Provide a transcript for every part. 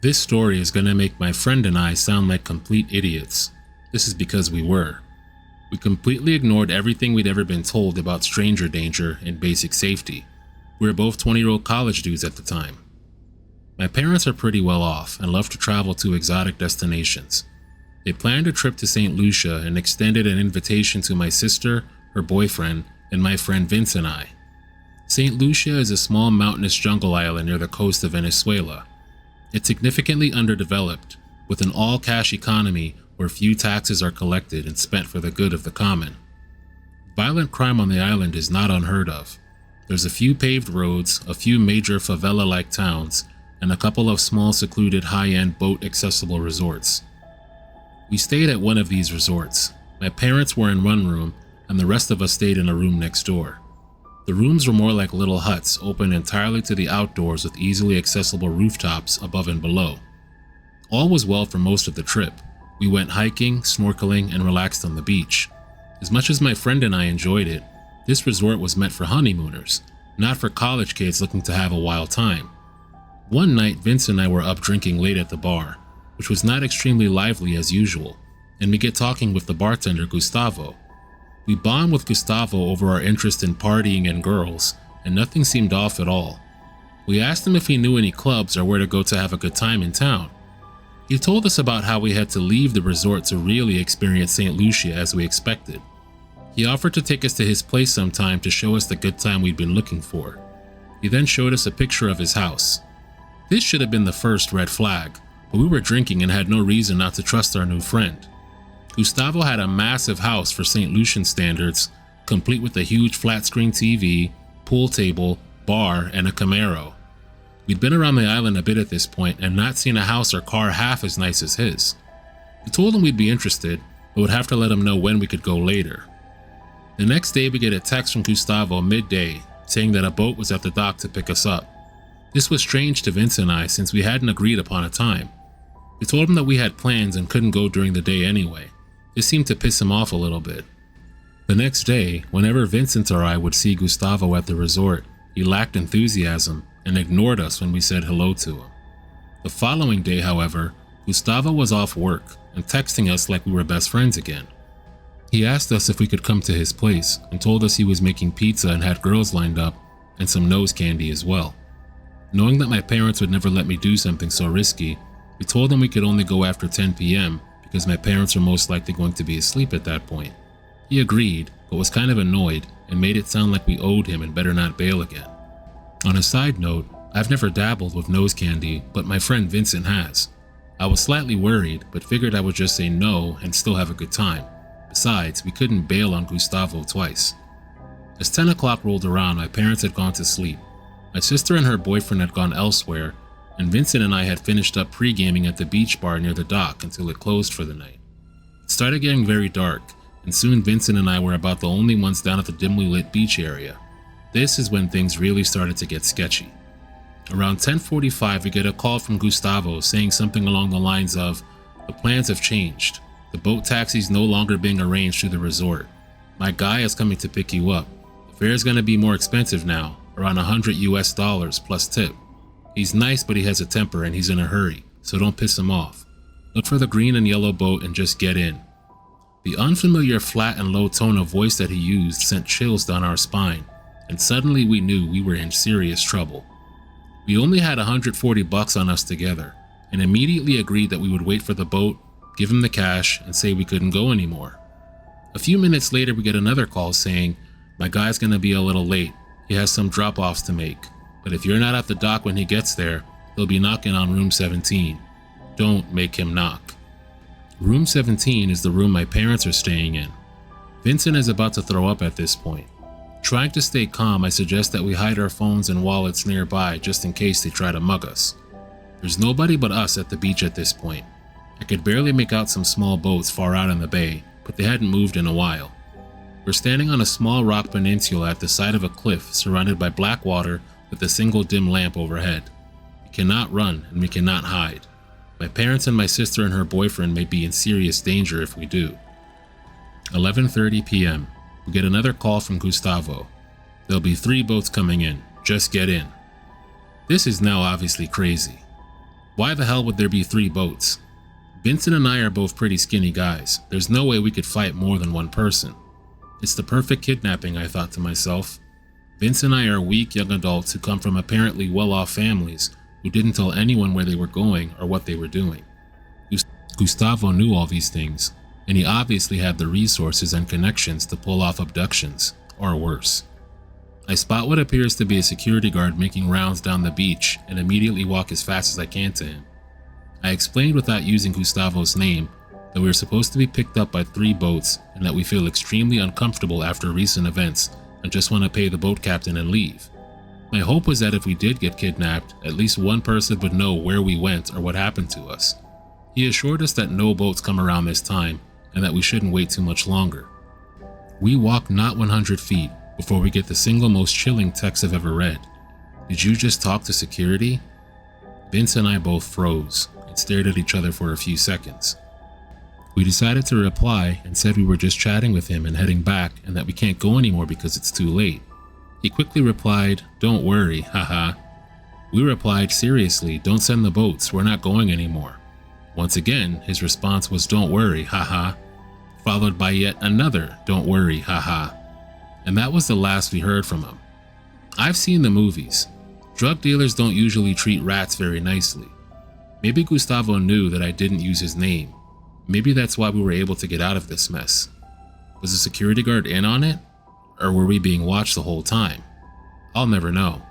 This story is going to make my friend and I sound like complete idiots. This is because we were. We completely ignored everything we'd ever been told about stranger danger and basic safety. We were both 20-year-old college dudes at the time. My parents are pretty well off and love to travel to exotic destinations. They planned a trip to St. Lucia and extended an invitation to my sister, her boyfriend, and my friend Vince and I. St. Lucia is a small mountainous jungle island near the coast of Venezuela. It's significantly underdeveloped, with an all-cash economy where few taxes are collected and spent for the good of the common. Violent crime on the island is not unheard of. There's a few paved roads, a few major favela-like towns, and a couple of small secluded high-end boat-accessible resorts. We stayed at one of these resorts. My parents were in one room, and the rest of us stayed in a room next door. The rooms were more like little huts open entirely to the outdoors with easily accessible rooftops above and below. All was well for most of the trip. We went hiking, snorkeling, and relaxed on the beach. As much as my friend and I enjoyed it, this resort was meant for honeymooners, not for college kids looking to have a wild time. One night, Vince and I were up drinking late at the bar, which was not extremely lively as usual, and we get talking with the bartender Gustavo. We bond with Gustavo over our interest in partying and girls, and nothing seemed off at all. We asked him if he knew any clubs or where to go to have a good time in town. He told us about how we had to leave the resort to really experience St. Lucia as we expected. He offered to take us to his place sometime to show us the good time we'd been looking for. He then showed us a picture of his house. This should have been the first red flag, but we were drinking and had no reason not to trust our new friend. Gustavo had a massive house for St. Lucian standards, complete with a huge flat-screen TV, pool table, bar, and a Camaro. We'd been around the island a bit at this point and not seen a house or car half as nice as his. We told him we'd be interested, but would have to let him know when we could go later. The next day we get a text from Gustavo midday saying that a boat was at the dock to pick us up. This was strange to Vince and I since we hadn't agreed upon a time. We told him that we had plans and couldn't go during the day anyway. This seemed to piss him off a little bit. The next day, whenever Vincent or I would see Gustavo at the resort, he lacked enthusiasm and ignored us when we said hello to him. The following day, however, Gustavo was off work and texting us like we were best friends again. He asked us if we could come to his place and told us he was making pizza and had girls lined up and some nose candy as well. Knowing that my parents would never let me do something so risky, we told him we could only go after 10 p.m. because my parents were most likely going to be asleep at that point. He agreed, but was kind of annoyed and made it sound like we owed him and better not bail again. On a side note, I've never dabbled with nose candy, but my friend Vincent has. I was slightly worried, but figured I would just say no and still have a good time. Besides, we couldn't bail on Gustavo twice. As 10 o'clock rolled around, my parents had gone to sleep. My sister and her boyfriend had gone elsewhere, and Vincent and I had finished up pre-gaming at the beach bar near the dock until it closed for the night. It started getting very dark, and soon Vincent and I were about the only ones down at the dimly lit beach area. This is when things really started to get sketchy. Around 10:45, we get a call from Gustavo saying something along the lines of, "The plans have changed. The boat taxi's no longer being arranged through the resort. My guy is coming to pick you up. The fare is going to be more expensive now, around $100 plus tip. He's nice, but he has a temper and he's in a hurry, so don't piss him off. Look for the green and yellow boat and just get in." The unfamiliar flat and low tone of voice that he used sent chills down our spine, and suddenly we knew we were in serious trouble. We only had $140 on us together, and immediately agreed that we would wait for the boat, give him the cash, and say we couldn't go anymore. A few minutes later, we get another call saying, "My guy's gonna be a little late. He has some drop-offs to make. But if you're not at the dock when he gets there, he'll be knocking on room 17. Don't make him knock." Room 17 is the room my parents are staying in. Vincent is about to throw up at this point. Trying to stay calm, I suggest that we hide our phones and wallets nearby just in case they try to mug us. There's nobody but us at the beach at this point. I could barely make out some small boats far out in the bay, but they hadn't moved in a while. We're standing on a small rock peninsula at the side of a cliff surrounded by black water with a single dim lamp overhead. We cannot run and we cannot hide. My parents and my sister and her boyfriend may be in serious danger if we do. 11:30 p.m. We get another call from Gustavo. "There'll be 3 boats coming in. Just get in." This is now obviously crazy. Why the hell would there be 3 boats? Vincent and I are both pretty skinny guys. There's no way we could fight more than one person. It's the perfect kidnapping, I thought to myself. Vince and I are weak young adults who come from apparently well-off families who didn't tell anyone where they were going or what they were doing. Gustavo knew all these things, and he obviously had the resources and connections to pull off abductions, or worse. I spot what appears to be a security guard making rounds down the beach and immediately walk as fast as I can to him. I explained without using Gustavo's name that we were supposed to be picked up by 3 boats and that we feel extremely uncomfortable after recent events and just want to pay the boat captain and leave. My hope was that if we did get kidnapped, at least one person would know where we went or what happened to us. He assured us that no boats come around this time and that we shouldn't wait too much longer. We walk not 100 feet before we get the single most chilling text I've ever read. Did you just talk to security? Vince and I both froze and stared at each other for a few seconds. We decided to reply and said we were just chatting with him and heading back and that we can't go anymore because it's too late. He quickly replied, "Don't worry, haha." We replied, "Seriously, don't send the boats, we're not going anymore." Once again, his response was, "Don't worry, haha," followed by yet another "Don't worry, haha." And that was the last we heard from him. I've seen the movies. Drug dealers don't usually treat rats very nicely. Maybe Gustavo knew that I didn't use his name. Maybe that's why we were able to get out of this mess. Was the security guard in on it? Or were we being watched the whole time? I'll never know.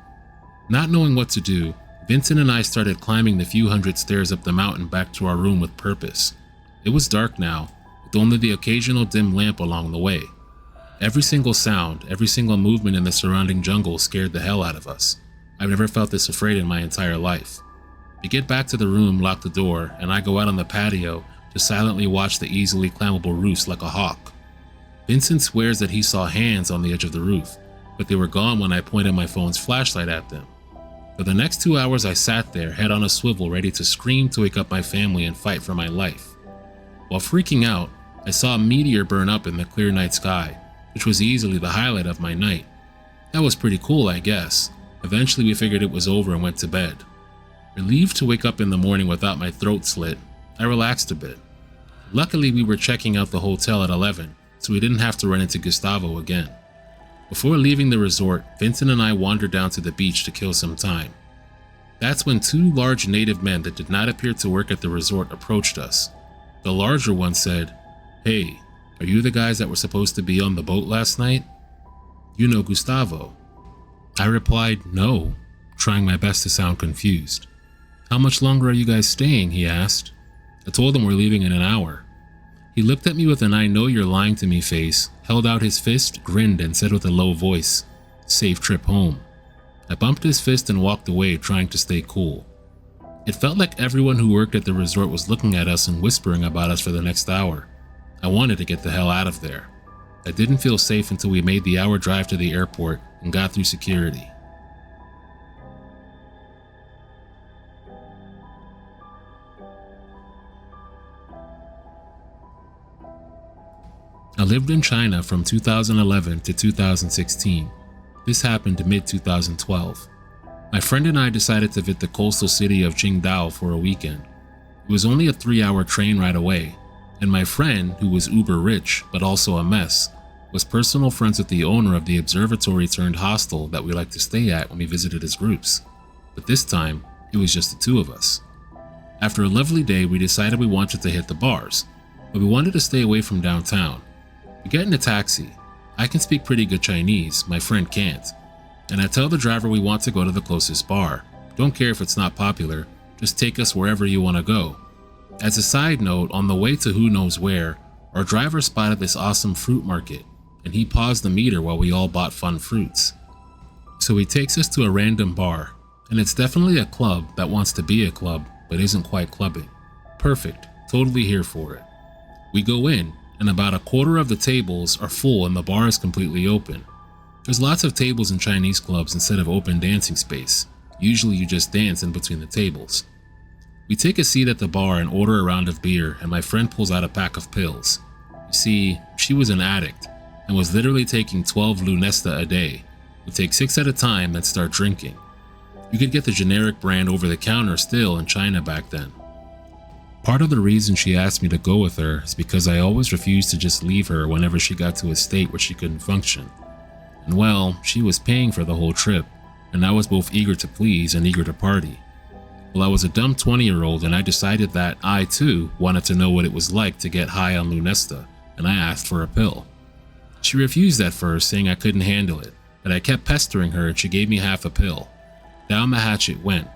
Not knowing what to do, Vincent and I started climbing the few hundred stairs up the mountain back to our room with purpose. It was dark now, with only the occasional dim lamp along the way. Every single sound, every single movement in the surrounding jungle scared the hell out of us. I've never felt this afraid in my entire life. We get back to the room, lock the door, and I go out on the patio to silently watch the easily climbable roofs like a hawk. Vincent swears that he saw hands on the edge of the roof, but they were gone when I pointed my phone's flashlight at them. For the next 2 hours I sat there, head on a swivel, ready to scream to wake up my family and fight for my life. While freaking out, I saw a meteor burn up in the clear night sky, which was easily the highlight of my night. That was pretty cool, I guess. Eventually we figured it was over and went to bed. Relieved to wake up in the morning without my throat slit, I relaxed a bit. Luckily we were checking out the hotel at 11, so we didn't have to run into Gustavo again. Before leaving the resort, Vincent and I wandered down to the beach to kill some time. That's when 2 large native men that did not appear to work at the resort approached us. The larger one said, "Hey, are you the guys that were supposed to be on the boat last night? You know Gustavo?" I replied, "No," trying my best to sound confused. "How much longer are you guys staying?" he asked. I told him we're leaving in an hour. He looked at me with an "I know you're lying to me" face, held out his fist, grinned, and said with a low voice, "Safe trip home." I bumped his fist and walked away, trying to stay cool. It felt like everyone who worked at the resort was looking at us and whispering about us for the next hour. I wanted to get the hell out of there. I didn't feel safe until we made the hour drive to the airport and got through security. I lived in China from 2011 to 2016. This happened mid-2012. My friend and I decided to visit the coastal city of Qingdao for a weekend. It was only a 3-hour train ride away, and my friend, who was uber rich but also a mess, was personal friends with the owner of the observatory turned hostel that we liked to stay at when we visited as groups. But this time, it was just the 2 of us. After a lovely day, we decided we wanted to hit the bars, but we wanted to stay away from downtown. We get in a taxi. I can speak pretty good Chinese, my friend can't. And I tell the driver we want to go to the closest bar. Don't care if it's not popular, just take us wherever you want to go. As a side note, on the way to who knows where, our driver spotted this awesome fruit market, and he paused the meter while we all bought fun fruits. So he takes us to a random bar, and it's definitely a club that wants to be a club, but isn't quite clubbing. Perfect, totally here for it. We go in, and about a quarter of the tables are full and the bar is completely open. There's lots of tables in Chinese clubs instead of open dancing space. Usually you just dance in between the tables. We take a seat at the bar and order a round of beer, and my friend pulls out a pack of pills. You see, she was an addict and was literally taking 12 Lunesta a day. We take 6 at a time and start drinking. You could get the generic brand over the counter still in China back then. Part of the reason she asked me to go with her is because I always refused to just leave her whenever she got to a state where she couldn't function. And well, she was paying for the whole trip, and I was both eager to please and eager to party. Well, I was a dumb 20-year-old and I decided that I too wanted to know what it was like to get high on Lunesta, and I asked for a pill. She refused at first, saying I couldn't handle it, but I kept pestering her and she gave me half a pill. Down the hatch it went.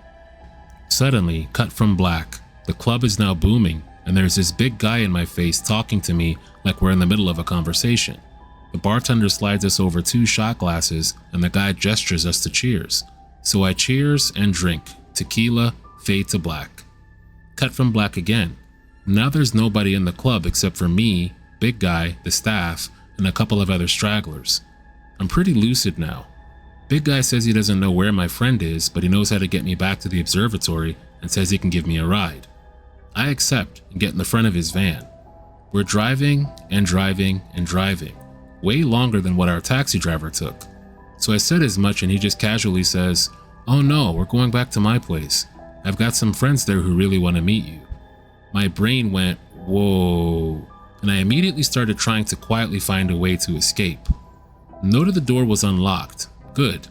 Suddenly, cut from black. The club is now booming, and there's this big guy in my face talking to me like we're in the middle of a conversation. The bartender slides us over 2 shot glasses, and the guy gestures us to cheers. So I cheers and drink. Tequila, fade to black. Cut from black again. Now there's nobody in the club except for me, big guy, the staff, and a couple of other stragglers. I'm pretty lucid now. Big guy says he doesn't know where my friend is, but he knows how to get me back to the observatory and says he can give me a ride. I accept and get in the front of his van. We're driving and driving and driving, way longer than what our taxi driver took. So I said as much and he just casually says, "Oh no, we're going back to my place. I've got some friends there who really want to meet you." My brain went, whoa, and I immediately started trying to quietly find a way to escape. Noted the door was unlocked. Good.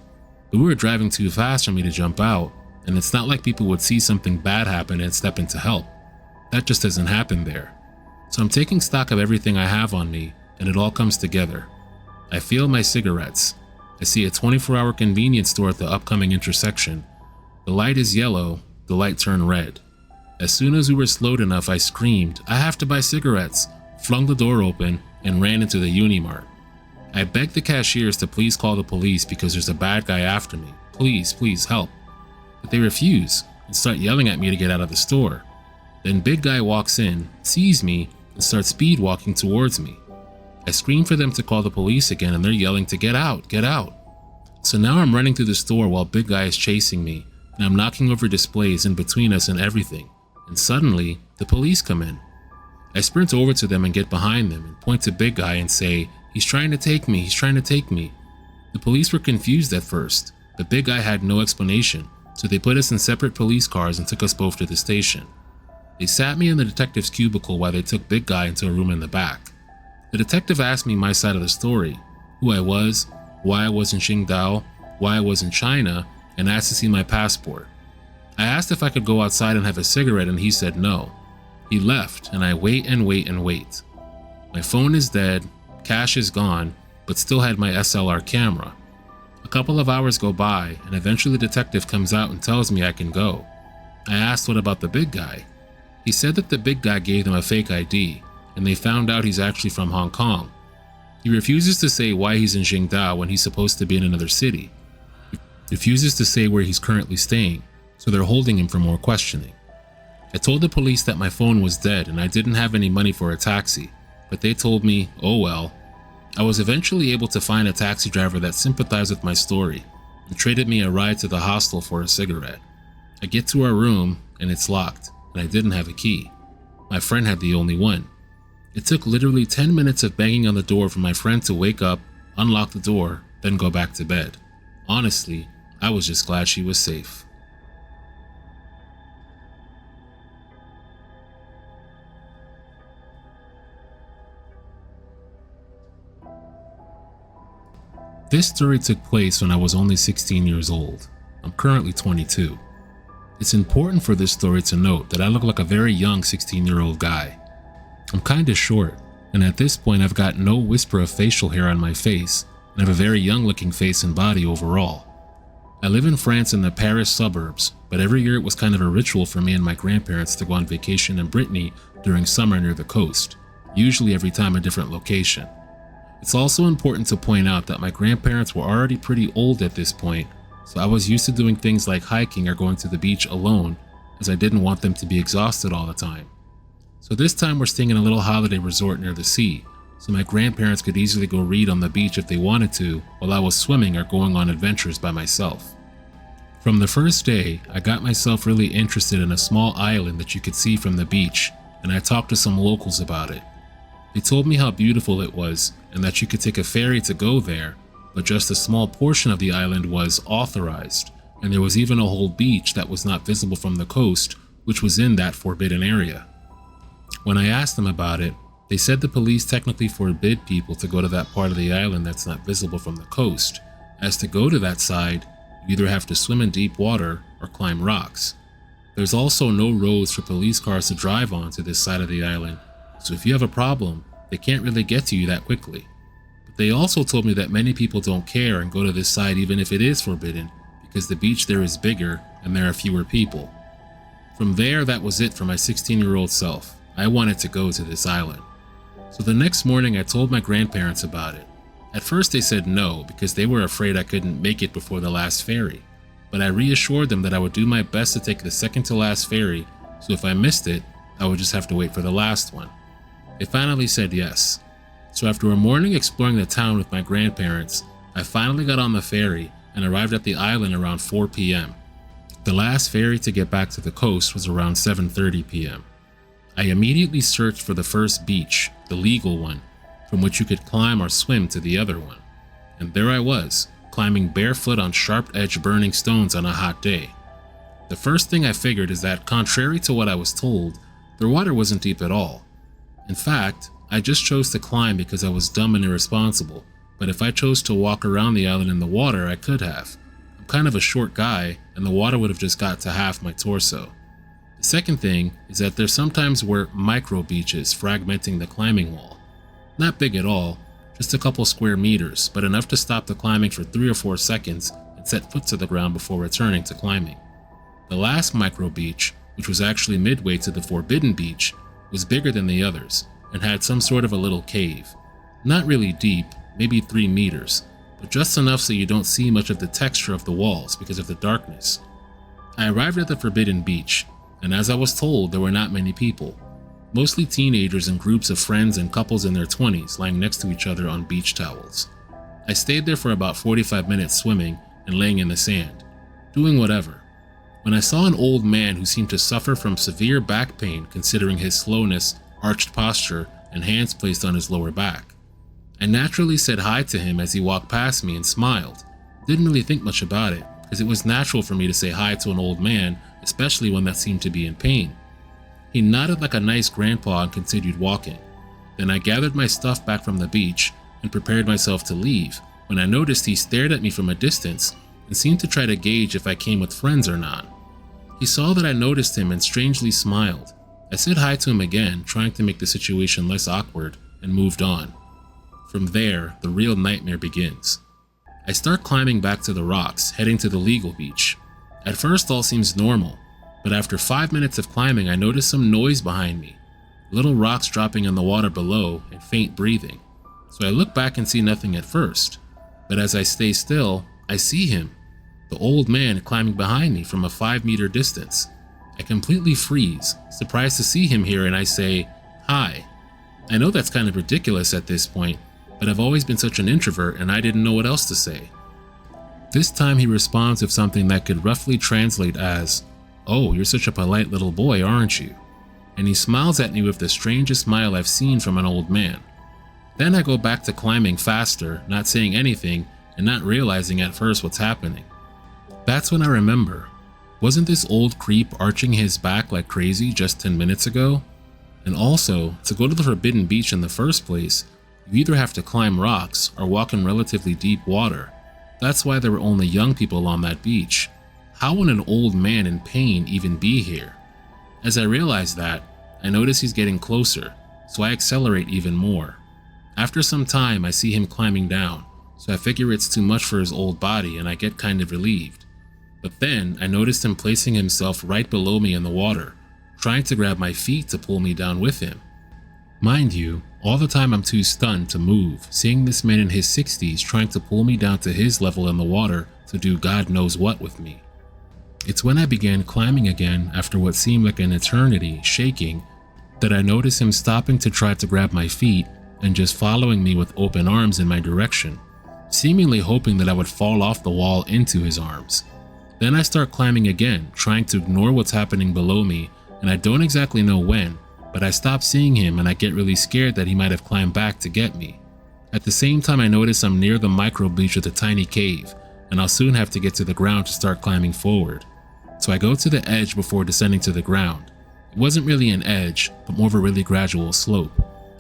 But we were driving too fast for me to jump out, and it's not like people would see something bad happen and step in to help. That just doesn't happen there. So I'm taking stock of everything I have on me, and it all comes together. I feel my cigarettes. I see a 24-hour convenience store at the upcoming intersection. The light is yellow, the light turned red. As soon as we were slowed enough, I screamed, "I have to buy cigarettes," flung the door open, and ran into the Unimart. I begged the cashiers to please call the police because there's a bad guy after me. Please, please help. But they refuse and start yelling at me to get out of the store. Then big guy walks in, sees me, and starts speed walking towards me. I scream for them to call the police again and they're yelling to get out, get out. So now I'm running through the store while big guy is chasing me, and I'm knocking over displays in between us and everything. And suddenly, the police come in. I sprint over to them and get behind them and point to big guy and say, "He's trying to take me, he's trying to take me." The police were confused at first. The big guy had no explanation, so they put us in separate police cars and took us both to the station. They sat me in the detective's cubicle while they took big guy into a room in the back. The detective asked me my side of the story, who I was, why I was in Qingdao, why I was in China, and asked to see my passport. I asked if I could go outside and have a cigarette and he said no. He left and I wait and wait and wait. My phone is dead, cash is gone, but still had my SLR camera. A couple of hours go by and eventually the detective comes out and tells me I can go. I asked what about the big guy. He said that the big guy gave them a fake ID and they found out he's actually from Hong Kong. He refuses to say why he's in Qingdao when he's supposed to be in another city. He refuses to say where he's currently staying, so they're holding him for more questioning. I told the police that my phone was dead and I didn't have any money for a taxi, but they told me, oh well. I was eventually able to find a taxi driver that sympathized with my story and traded me a ride to the hostel for a cigarette. I get to our room and it's locked and I didn't have a key. My friend had the only one. It took literally 10 minutes of banging on the door for my friend to wake up, unlock the door, then go back to bed. Honestly, I was just glad she was safe. This story took place when I was only 16 years old. I'm currently 22. It's important for this story to note that I look like a very young 16-year-old guy. I'm kinda short, and at this point I've got no whisper of facial hair on my face, and have a very young looking face and body overall. I live in France in the Paris suburbs, but every year it was kind of a ritual for me and my grandparents to go on vacation in Brittany during summer near the coast, usually every time a different location. It's also important to point out that my grandparents were already pretty old at this point, so I was used to doing things like hiking or going to the beach alone, as I didn't want them to be exhausted all the time. So this time we're staying in a little holiday resort near the sea, so my grandparents could easily go read on the beach if they wanted to, while I was swimming or going on adventures by myself. From the first day, I got myself really interested in a small island that you could see from the beach, and I talked to some locals about it. They told me how beautiful it was and that you could take a ferry to go there, but just a small portion of the island was authorized, and there was even a whole beach that was not visible from the coast, which was in that forbidden area. When I asked them about it, they said the police technically forbid people to go to that part of the island that's not visible from the coast, as to go to that side, you either have to swim in deep water or climb rocks. There's also no roads for police cars to drive on to this side of the island, so if you have a problem, they can't really get to you that quickly. But they also told me that many people don't care and go to this side even if it is forbidden, because the beach there is bigger and there are fewer people. From there, that was it for my 16-year-old self. I wanted to go to this island. So the next morning I told my grandparents about it. At first they said no because they were afraid I couldn't make it before the last ferry, but I reassured them that I would do my best to take the second to last ferry, so if I missed it, I would just have to wait for the last one. They finally said yes. So after a morning exploring the town with my grandparents, I finally got on the ferry and arrived at the island around 4 p.m. The last ferry to get back to the coast was around 7:30 p.m. I immediately searched for the first beach, the legal one, from which you could climb or swim to the other one. And there I was, climbing barefoot on sharp-edged burning stones on a hot day. The first thing I figured is that, contrary to what I was told, the water wasn't deep at all. In fact, I just chose to climb because I was dumb and irresponsible, but if I chose to walk around the island in the water, I could have. I'm kind of a short guy, and the water would have just got to half my torso. The second thing is that there sometimes were micro beaches fragmenting the climbing wall. Not big at all, just a couple square meters, but enough to stop the climbing for 3 or 4 seconds and set foot to the ground before returning to climbing. The last micro beach, which was actually midway to the forbidden beach, was bigger than the others and had some sort of a little cave. Not really deep, maybe 3 meters, but just enough so you don't see much of the texture of the walls because of the darkness. I arrived at the forbidden beach, and as I was told, there were not many people. Mostly teenagers and groups of friends and couples in their 20s lying next to each other on beach towels. I stayed there for about 45 minutes swimming and laying in the sand, doing whatever, when I saw an old man who seemed to suffer from severe back pain considering his slowness, arched posture, and hands placed on his lower back. I naturally said hi to him as he walked past me and smiled. Didn't really think much about it, because it was natural for me to say hi to an old man, especially one that seemed to be in pain. He nodded like a nice grandpa and continued walking. Then I gathered my stuff back from the beach and prepared myself to leave, when I noticed he stared at me from a distance and seemed to try to gauge if I came with friends or not. He saw that I noticed him and strangely smiled. I said hi to him again, trying to make the situation less awkward, and moved on. From there, the real nightmare begins. I start climbing back to the rocks, heading to the legal beach. At first all seems normal, but after 5 minutes of climbing I notice some noise behind me, little rocks dropping in the water below and faint breathing. So I look back and see nothing at first, but as I stay still, I see him, the old man climbing behind me from a 5-meter distance. I completely freeze, surprised to see him here, and I say, "Hi." I know that's kind of ridiculous at this point, but I've always been such an introvert and I didn't know what else to say. This time he responds with something that could roughly translate as, "Oh, you're such a polite little boy, aren't you?" And he smiles at me with the strangest smile I've seen from an old man. Then I go back to climbing faster, not saying anything and not realizing at first what's happening. That's when I remember, wasn't this old creep arching his back like crazy just 10 minutes ago? And also, to go to the forbidden beach in the first place, you either have to climb rocks or walk in relatively deep water. That's why there were only young people on that beach. How would an old man in pain even be here? As I realize that, I notice he's getting closer, so I accelerate even more. After some time, I see him climbing down, so I figure it's too much for his old body and I get kind of relieved. But then I noticed him placing himself right below me in the water, trying to grab my feet to pull me down with him. Mind you, all the time I'm too stunned to move, seeing this man in his 60s trying to pull me down to his level in the water to do God knows what with me. It's when I began climbing again after what seemed like an eternity, shaking, that I noticed him stopping to try to grab my feet and just following me with open arms in my direction, seemingly hoping that I would fall off the wall into his arms. Then I start climbing again, trying to ignore what's happening below me, and I don't exactly know when, but I stop seeing him and I get really scared that he might have climbed back to get me. At the same time I notice I'm near the micro beach with a tiny cave, and I'll soon have to get to the ground to start climbing forward. So I go to the edge before descending to the ground. It wasn't really an edge, but more of a really gradual slope,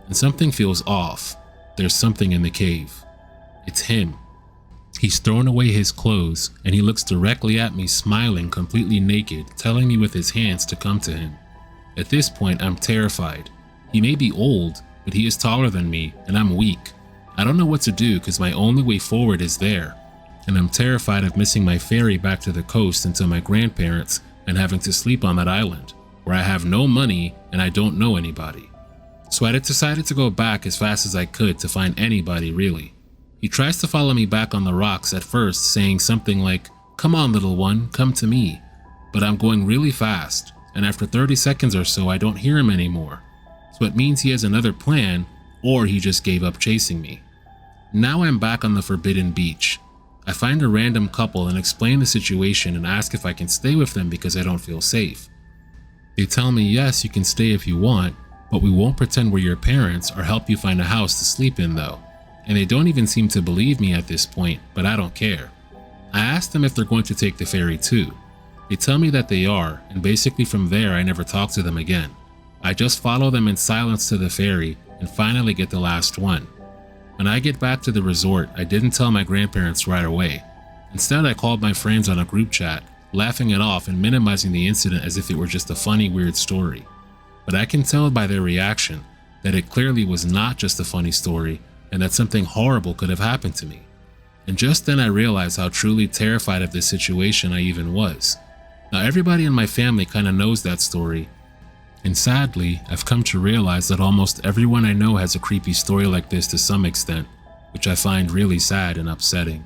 and something feels off. There's something in the cave. It's him. He's thrown away his clothes, and he looks directly at me, smiling, completely naked, telling me with his hands to come to him. At this point, I'm terrified. He may be old, but he is taller than me, and I'm weak. I don't know what to do because my only way forward is there, and I'm terrified of missing my ferry back to the coast until my grandparents and having to sleep on that island, where I have no money and I don't know anybody. So I decided to go back as fast as I could to find anybody really. He tries to follow me back on the rocks at first, saying something like, "Come on, little one, come to me." But I'm going really fast, and after 30 seconds or so, I don't hear him anymore. So it means he has another plan, or he just gave up chasing me. Now I'm back on the forbidden beach. I find a random couple and explain the situation and ask if I can stay with them because I don't feel safe. They tell me, yes, you can stay if you want, but we won't pretend we're your parents or help you find a house to sleep in though. And they don't even seem to believe me at this point, but I don't care. I ask them if they're going to take the ferry too. They tell me that they are, and basically from there I never talk to them again. I just follow them in silence to the ferry and finally get the last one. When I get back to the resort, I didn't tell my grandparents right away. Instead, I called my friends on a group chat, laughing it off and minimizing the incident as if it were just a funny, weird story. But I can tell by their reaction that it clearly was not just a funny story and that something horrible could have happened to me. And just then I realized how truly terrified of this situation I even was. Now everybody in my family kind of knows that story, and sadly, I've come to realize that almost everyone I know has a creepy story like this to some extent, which I find really sad and upsetting.